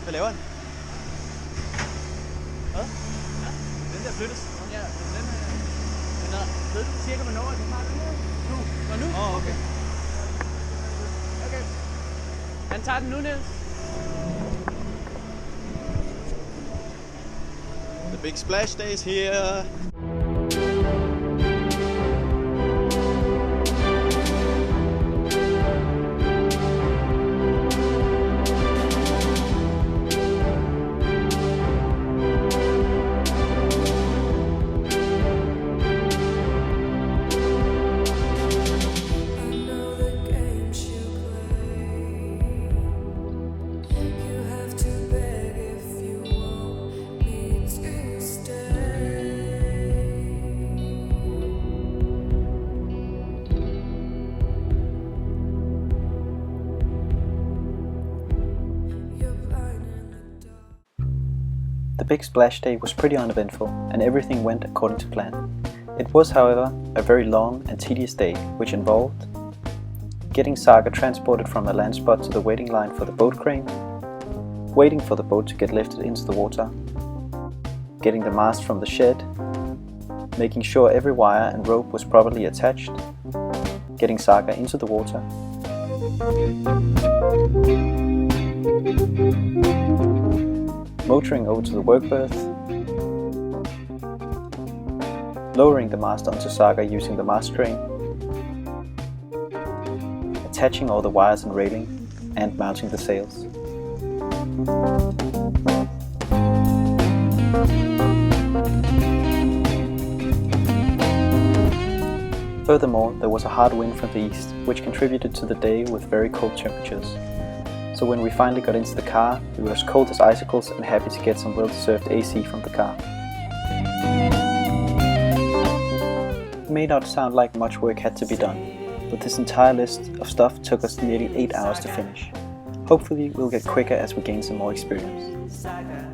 Hvad laver han? Hvad? Ja, den der flyttes. Ja, den her. Ved du cirka hvornår den tager den her? Nu? Nu? Okay. Okay. Han tager den nu, Niels. The big splash day is here. The big splash day was pretty uneventful, and everything went according to plan. It was, however, a very long and tedious day, which involved getting Saga transported from the land spot to the waiting line for the boat crane, waiting for the boat to get lifted into the water, getting the mast from the shed, making sure every wire and rope was properly attached, getting Saga into the water, motoring over to the work berth, lowering the mast onto Saga using the mast crane, attaching all the wires and railing, and mounting the sails. Furthermore, there was a hard wind from the east, which contributed to the day with very cold temperatures. So when we finally got into the car, we were as cold as icicles and happy to get some well-deserved AC from the car. It may not sound like much work had to be done, but this entire list of stuff took us nearly 8 hours to finish. Hopefully we'll get quicker as we gain some more experience.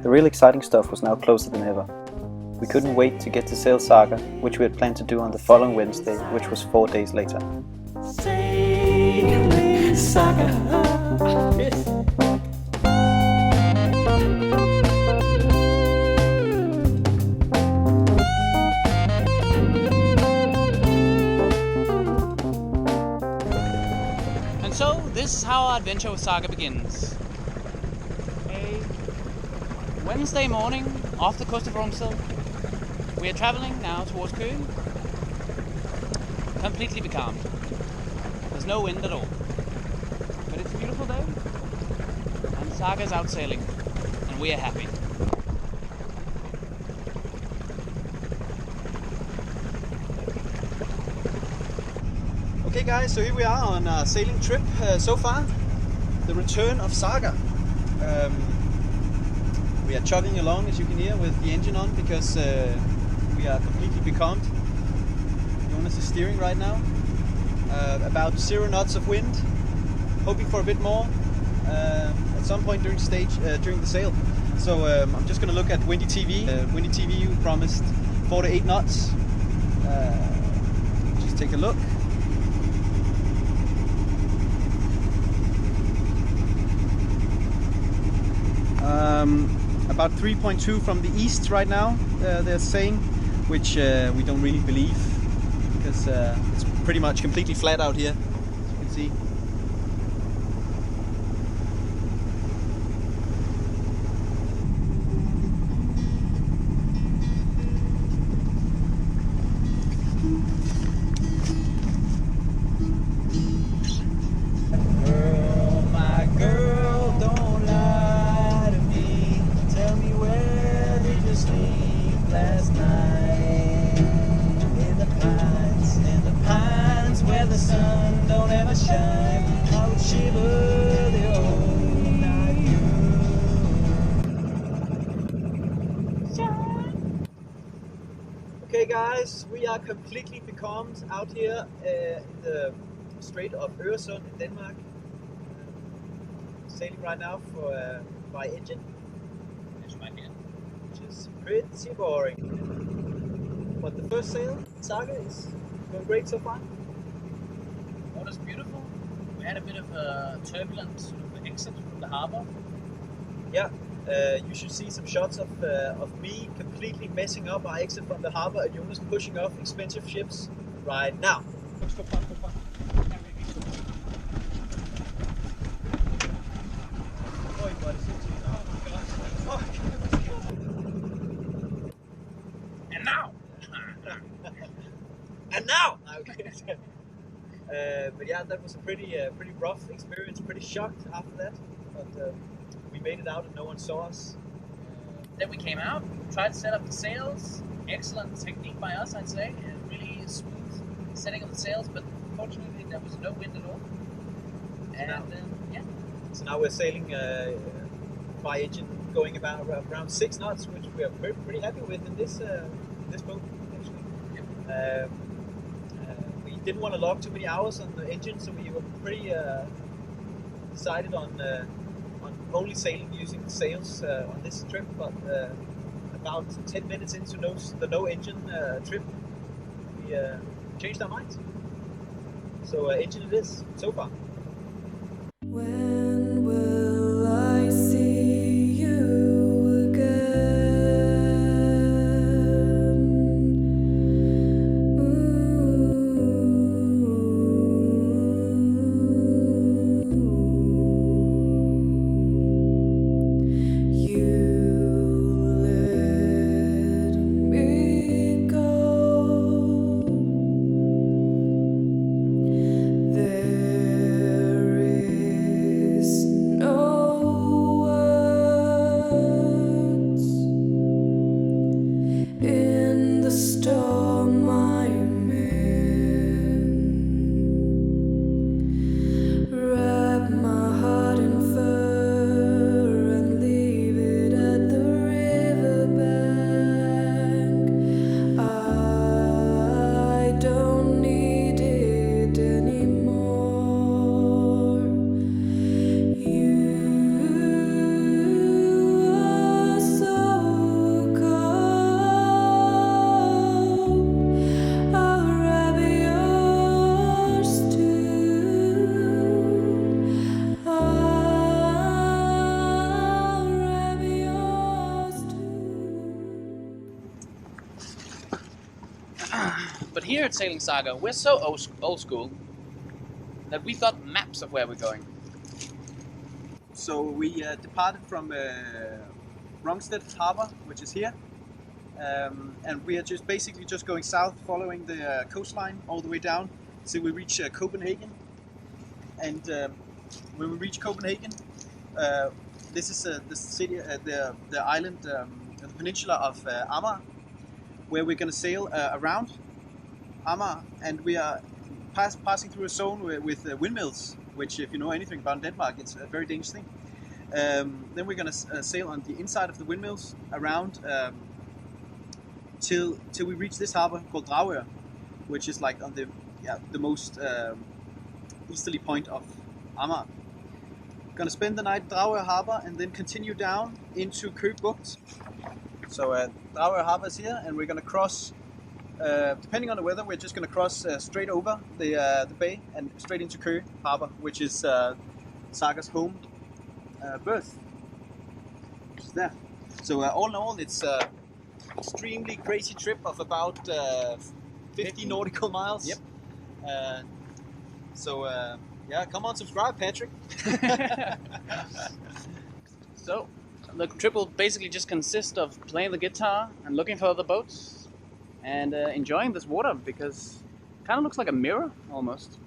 The real exciting stuff was now closer than ever. We couldn't wait to get to sail Saga, which we had planned to do on the following Wednesday, which was 4 days later. Saga. And so, this is how our adventure with Saga begins. A Wednesday morning off the coast of Romsdal. We are traveling now towards Køge. Completely becalmed. There's no wind at all. But it's a beautiful day. And Saga's out sailing. And we are happy. Okay guys, so here we are on a sailing trip so far. The return of Saga. We are chugging along, as you can hear, with the engine on because we are completely becalmed. Jonas is steering right now. About 0 knots of wind. Hoping for a bit more at some point during the sail. So I'm just going to look at Windy TV. Windy TV promised 4 to 8 knots. Just take a look. About 3.2 from the east right now, they're saying, which we don't really believe because it's pretty much completely flat out here, as you can see. Okay guys, we are completely becalmed out here in the Strait of Øresund in Denmark. Sailing right now by engine, which is pretty boring. But the first sail, Saga, is going great so far. Water's beautiful. We had a bit of a turbulent sort of exit from the harbour. yeah, you should see some shots of me completely messing up our exit from the harbor and Jonas pushing off expensive ships right now. And now! And now! Okay. But yeah, that was a pretty rough experience. Pretty shocked after that, but we made it out and no one saw us. Then we came out, tried to set up the sails. Excellent technique by us, I'd say. Really smooth setting of the sails, but fortunately there was no wind at all. And yeah. So now we're sailing by engine, going about around 6 knots, which we are pretty happy with in this boat actually. Yep. We didn't want to log too many hours on the engine, so we were pretty decided on only sailing using the sails on this trip. But about 10 minutes into the no engine trip, we changed our minds. So engine it is so far. When will I see you again? You let me go. There is no words in the storm I'm in. Wrap my heart in fur and leave it at the riverbank. I don't need it anymore. You are so cold. I'll wrap yours too. I'll wrap yours too. But here at Sailing Saga, we're so old school that we've got maps of where we're going. So we departed from Rungstedt Harbor, which is here, and we are basically just going south, following the coastline all the way down till we reach Copenhagen. And when we reach Copenhagen, this is the city, the island, the peninsula of Amager, where we're going to sail around Amager, and we are passing through a zone with windmills, which, if you know anything about Denmark, it's a very dangerous thing. Then we're going to sail on the inside of the windmills around till we reach this harbor called Dragør, which is like on the most easterly point of Amager. Gonna spend the night at Dragør harbor and then continue down into Køge Bugt. So Dragør harbor is here, and we're gonna cross. Depending on the weather, we're just going to cross straight over the bay and straight into Køge Harbor, which is Saga's home berth. Which is there. So all in all, it's an extremely crazy trip of about 50 nautical miles. Yep. Yeah, come on, subscribe, Patrick. So the trip will basically just consist of playing the guitar and looking for other boats and enjoying this water, because it kind of looks like a mirror almost.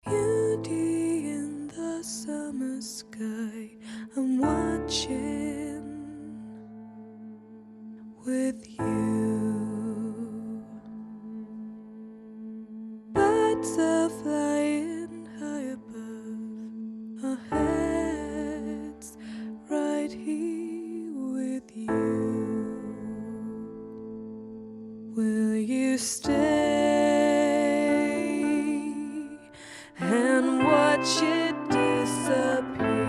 Beauty in the summer sky, I'm watching with you. Birds are flying high above our heads, right here with you. Will you stay and watch it disappear?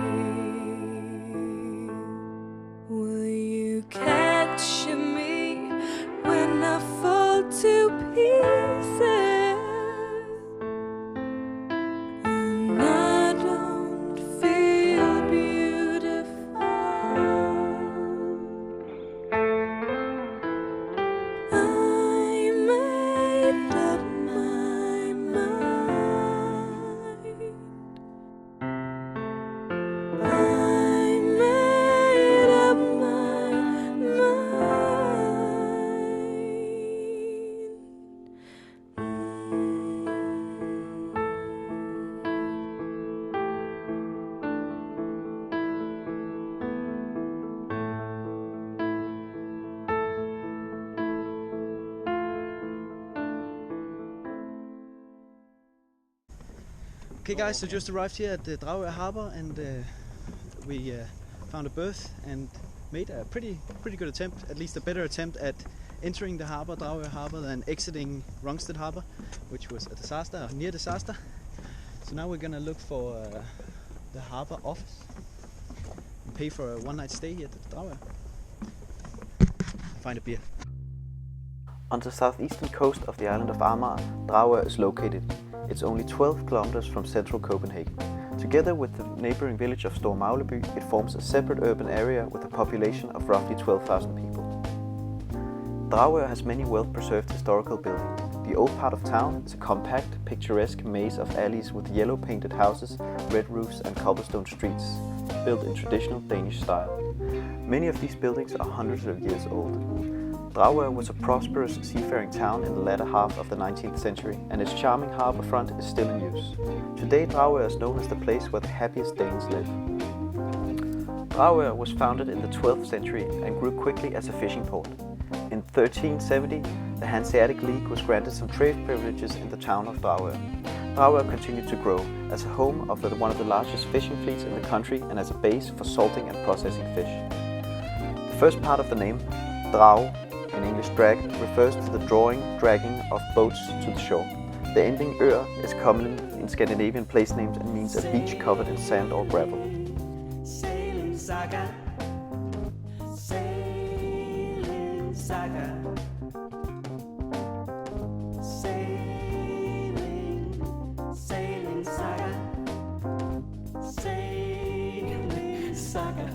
Will you catch me when I fall to pieces? Okay guys, so just arrived here at the Dragør Harbor and we found a berth and made a pretty good attempt, at least a better attempt at entering the harbor, Dragør Harbor, than exiting Rungsted Harbor, which was a disaster, or near disaster. So now we're gonna look for the harbor office and pay for a one-night stay here at Dragør. Find a beer. On the southeastern coast of the island of Amager, Dragør is located. It's only 12 kilometers from central Copenhagen. Together with the neighboring village of Store Magleby, it forms a separate urban area with a population of roughly 12,000 people. Dragør has many well-preserved historical buildings. The old part of town is a compact, picturesque maze of alleys with yellow-painted houses, red roofs and cobblestone streets, built in traditional Danish style. Many of these buildings are hundreds of years old. Dragør was a prosperous seafaring town in the latter half of the 19th century, and its charming harbour front is still in use. Today Dragør is known as the place where the happiest Danes live. Dragør was founded in the 12th century and grew quickly as a fishing port. In 1370, the Hanseatic League was granted some trade privileges in the town of Dragør. Dragør continued to grow as a home of one of the largest fishing fleets in the country and as a base for salting and processing fish. The first part of the name, Drag, in English drag, refers to the dragging of boats to the shore. The ending Ør is common in Scandinavian place names and means a beach covered in sand or gravel. Sailing Saga, sailing Saga, sailing, sailing Saga, sailing Saga.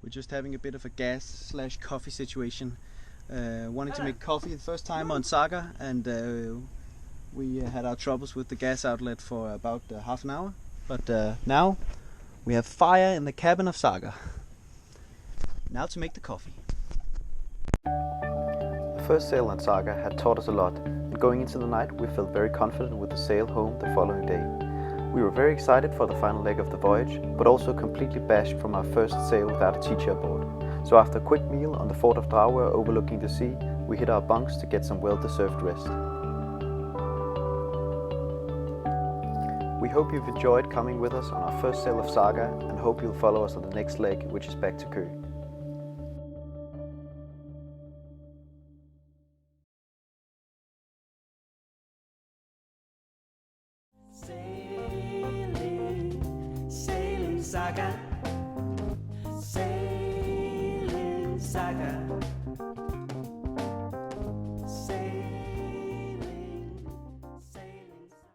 We're just having a bit of a gas/coffee situation. Wanting to make coffee the first time on Saga, and we had our troubles with the gas outlet for about half an hour. But now we have fire in the cabin of Saga. Now to make the coffee. The first sail on Saga had taught us a lot, and going into the night we felt very confident with the sail home the following day. We were very excited for the final leg of the voyage, but also completely bashed from our first sail without a teacher aboard. So after a quick meal on the fort of Dragør overlooking the sea, we hit our bunks to get some well-deserved rest. We hope you've enjoyed coming with us on our first sail of Saga, and hope you'll follow us on the next leg, which is back to Køge. Sailing Saga, sailing Saga.